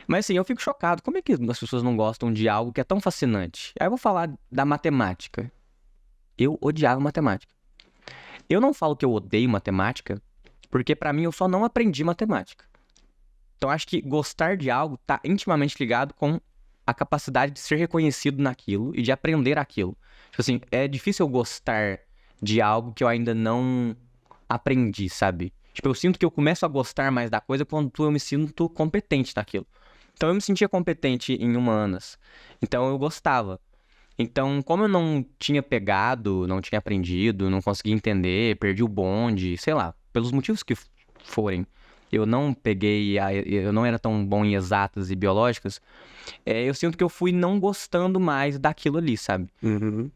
Mas assim, eu fico chocado. Como é que as pessoas não gostam de algo que é tão fascinante? Aí eu vou falar da matemática. Eu odiava matemática. Eu não falo que eu odeio matemática, porque pra mim eu só não aprendi matemática. Então acho que gostar de algo tá intimamente ligado com a capacidade de ser reconhecido naquilo e de aprender aquilo. Tipo assim, é difícil eu gostar de algo que eu ainda não aprendi, sabe? Tipo, eu sinto que eu começo a gostar mais da coisa quando eu me sinto competente naquilo. Então eu me sentia competente em humanas. Então eu gostava. Então, como eu não tinha pegado, não tinha aprendido, não conseguia entender, perdi o bonde, sei lá, pelos motivos que forem, eu não peguei, eu não era tão bom em exatas e biológicas, eu sinto que eu fui não gostando mais daquilo ali, sabe? Uhum.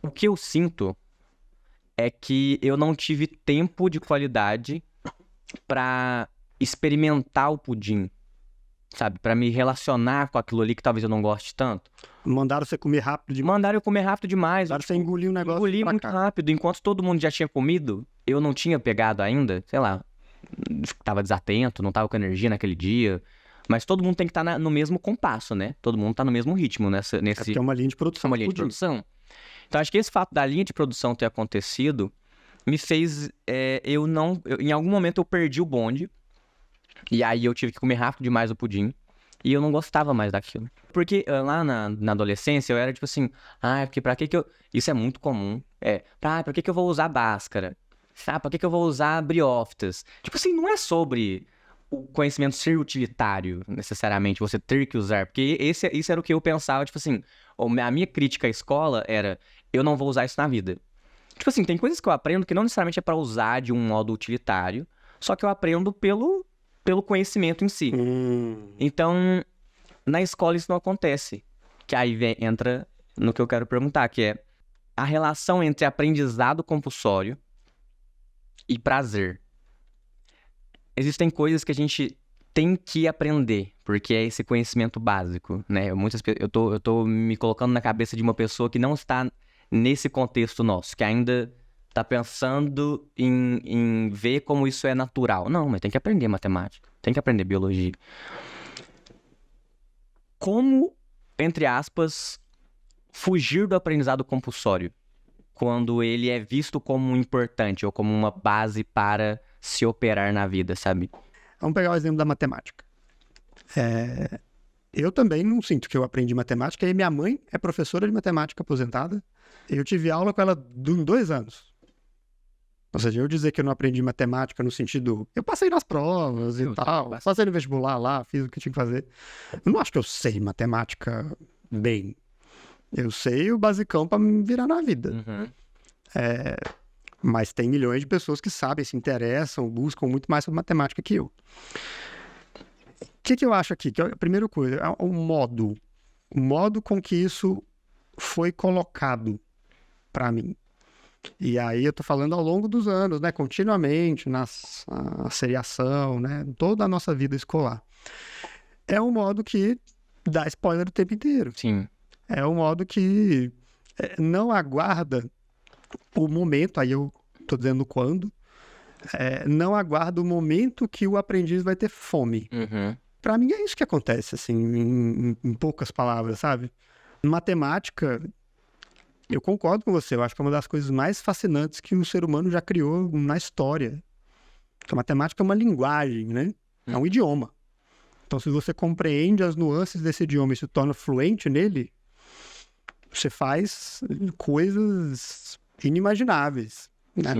O que eu sinto é que eu não tive tempo de qualidade pra experimentar o pudim, sabe? Pra me relacionar com aquilo ali que talvez eu não goste tanto. Mandaram você comer rápido demais. Mandaram eu comer rápido demais. Mandaram você engolir o negócio Engoli pra muito cá. rápido. Enquanto todo mundo já tinha comido, eu não tinha pegado ainda. Sei lá, tava desatento, não tava com energia naquele dia. Mas todo mundo tem que estar no mesmo compasso, né? Todo mundo tá no mesmo ritmo nesse... É porque é uma linha de produção. uma linha de produção. Então acho que esse fato da linha de produção ter acontecido me fez... em algum momento eu perdi o bonde. E aí eu tive que comer rápido demais o pudim. E eu não gostava mais daquilo. Porque lá na adolescência eu era tipo assim... porque pra que eu... Isso é muito comum. Pra que eu vou usar Bhaskara? Pra que eu vou usar Briófitas? Tipo assim, não é sobre o conhecimento ser utilitário, necessariamente, você ter que usar. Porque isso era o que eu pensava, tipo assim... A minha crítica à escola era... Eu não vou usar isso na vida. Tipo assim, tem coisas que eu aprendo que não necessariamente é pra usar de um modo utilitário. Só que eu aprendo pelo conhecimento em si. Então, na escola isso não acontece. Que aí entra no que eu quero perguntar, que é a relação entre aprendizado compulsório e prazer. Existem coisas que a gente tem que aprender, porque é esse conhecimento básico, né? Eu tô me colocando na cabeça de uma pessoa que não está nesse contexto nosso, que ainda tá pensando em ver como isso é natural. Não, mas tem que aprender matemática, tem que aprender biologia. Como, entre aspas, fugir do aprendizado compulsório quando ele é visto como importante ou como uma base para se operar na vida, sabe? Vamos pegar o exemplo da matemática. Eu também não sinto que eu aprendi matemática, e minha mãe é professora de matemática aposentada. Eu tive aula com ela em 2 anos. Ou seja, eu dizer que eu não aprendi matemática no sentido... Eu passei nas provas e tal, passei no vestibular lá, fiz o que tinha que fazer. Eu não acho que eu sei matemática bem. Eu sei o basicão pra me virar na vida. Mas tem milhões de pessoas que sabem, se interessam, buscam muito mais sobre matemática que eu. O que eu acho aqui? Que a primeira coisa, é o modo com que isso foi colocado para mim. E aí eu tô falando ao longo dos anos, né? Continuamente, na seriação, né? Toda a nossa vida escolar. É um modo que dá spoiler o tempo inteiro. Sim. É um modo que não aguarda o momento, aí eu tô dizendo quando, não aguarda o momento que o aprendiz vai ter fome. Pra mim é isso que acontece, assim, em poucas palavras, sabe? Matemática, eu concordo com você, eu acho que é uma das coisas mais fascinantes que o ser humano já criou na história. Porque a matemática é uma linguagem, né? É um idioma. Então, se você compreende as nuances desse idioma e se torna fluente nele, você faz coisas inimagináveis. Né?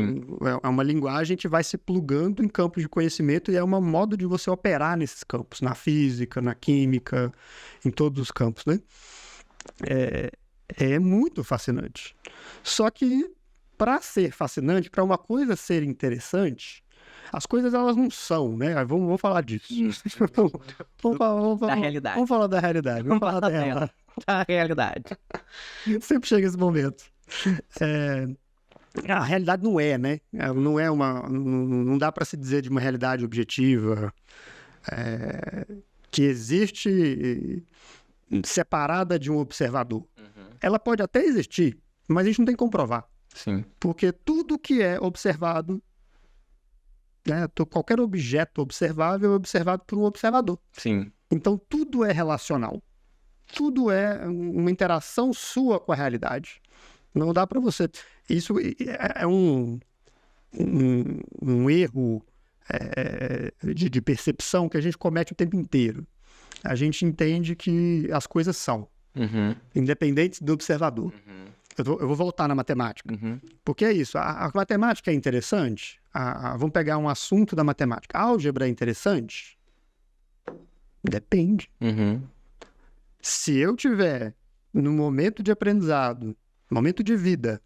É uma linguagem que vai se plugando em campos de conhecimento e é um modo de você operar nesses campos, na física, na química, em todos os campos, né? É muito fascinante. Só que, para ser fascinante, para uma coisa ser interessante, as coisas elas não são, né? Vamos falar disso. Da realidade. Vamos falar da realidade. Vamos falar dela. Da realidade. Sempre chega esse momento. A realidade não é, né? Não é uma... Não dá para se dizer de uma realidade objetiva que existe separada de um observador. Ela pode até existir, mas a gente não tem que comprovar. Sim. Porque tudo que é observado, né, qualquer objeto observável é observado por um observador. Sim. Então, tudo é relacional. Tudo é uma interação sua com a realidade. Não dá para você... Isso é um erro de percepção que a gente comete o tempo inteiro. A gente entende que as coisas são, independentes do observador. Eu vou voltar na matemática. Porque é isso. A matemática é interessante. Vamos pegar um assunto da matemática. A álgebra é interessante? Depende. Se eu tiver no momento de aprendizado, momento de vida,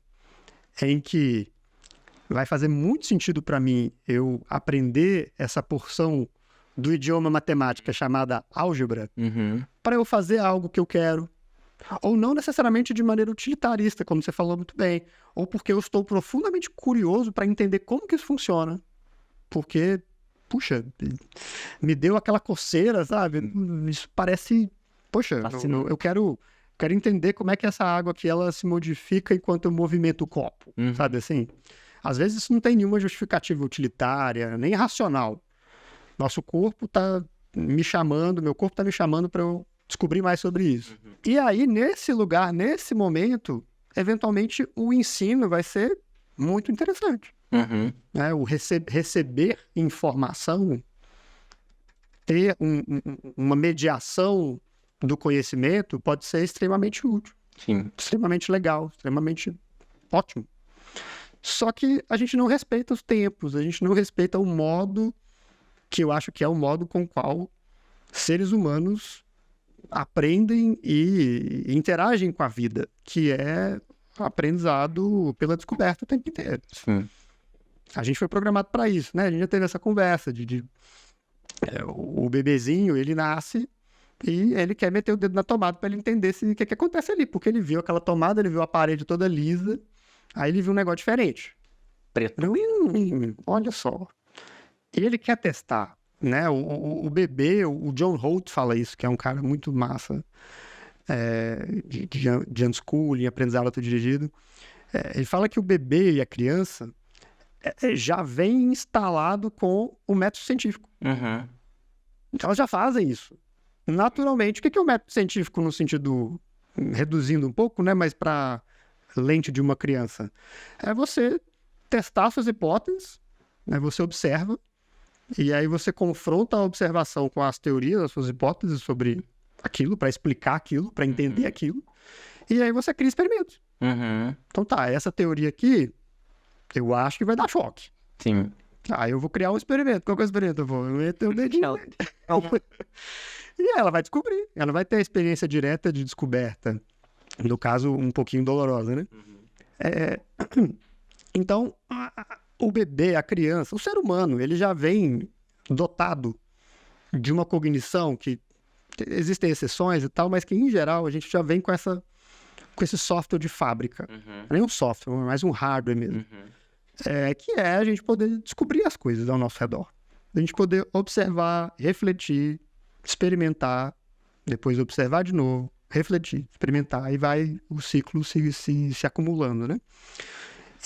em que vai fazer muito sentido para mim eu aprender essa porção do idioma matemática chamada álgebra, para eu fazer algo que eu quero, ou não necessariamente de maneira utilitarista, como você falou muito bem, ou porque eu estou profundamente curioso para entender como que isso funciona. Porque, puxa, me deu aquela coceira, sabe? Isso parece... Poxa, eu quero entender como é que essa água aqui ela se modifica enquanto eu movimento o copo, sabe assim? Às vezes isso não tem nenhuma justificativa utilitária, nem racional. Nosso corpo está me chamando, meu corpo está me chamando para eu descobrir mais sobre isso. E aí, nesse lugar, nesse momento, eventualmente o ensino vai ser muito interessante. Né? O receber informação, ter uma mediação do conhecimento pode ser extremamente útil. Sim. Extremamente legal, extremamente ótimo. Só que a gente não respeita os tempos, a gente não respeita o modo que eu acho que é o modo com o qual seres humanos aprendem e interagem com a vida, que é aprendizado pela descoberta o tempo inteiro. Sim. A gente foi programado para isso, né? A gente já teve essa conversa o bebezinho, ele nasce e ele quer meter o dedo na tomada para ele entender o que acontece ali, porque ele viu aquela tomada, ele viu a parede toda lisa, aí ele viu um negócio diferente. Preto. Olha só. E ele quer testar, né? O bebê, o John Holt fala isso, que é um cara muito massa de unschooling, aprendizado autodirigido. Ele fala que o bebê e a criança já vem instalado com o método científico. Então elas já fazem isso. Naturalmente, o que é o método científico no sentido, reduzindo um pouco, né? Mas para lente de uma criança? É você testar suas hipóteses, né? Você observa, e aí você confronta a observação com as teorias, as suas hipóteses sobre aquilo, para explicar aquilo, para entender aquilo, e aí você cria experimentos. Então tá, essa teoria aqui, eu acho que vai dar choque. Sim. Aí eu vou criar um experimento. Qual que é o experimento? Eu vou meter o dedinho. E ela vai descobrir. Ela vai ter a experiência direta de descoberta. No caso, um pouquinho dolorosa, né? Então, o bebê, a criança, o ser humano, ele já vem dotado de uma cognição que existem exceções e tal, mas que, em geral, a gente já vem com esse software de fábrica. Nem um software, mas um hardware mesmo. Que é a gente poder descobrir as coisas ao nosso redor. A gente poder observar, refletir, experimentar, depois observar de novo, refletir, experimentar, e vai o ciclo se acumulando, né?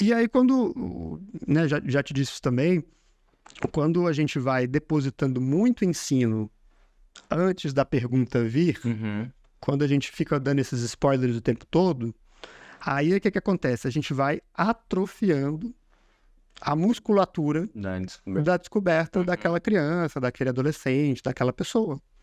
E aí quando, né, já te disse isso também, quando a gente vai depositando muito ensino antes da pergunta vir, quando a gente fica dando esses spoilers o tempo todo, aí o que acontece? A gente vai atrofiando a musculatura da descoberta daquela criança, daquele adolescente, daquela pessoa.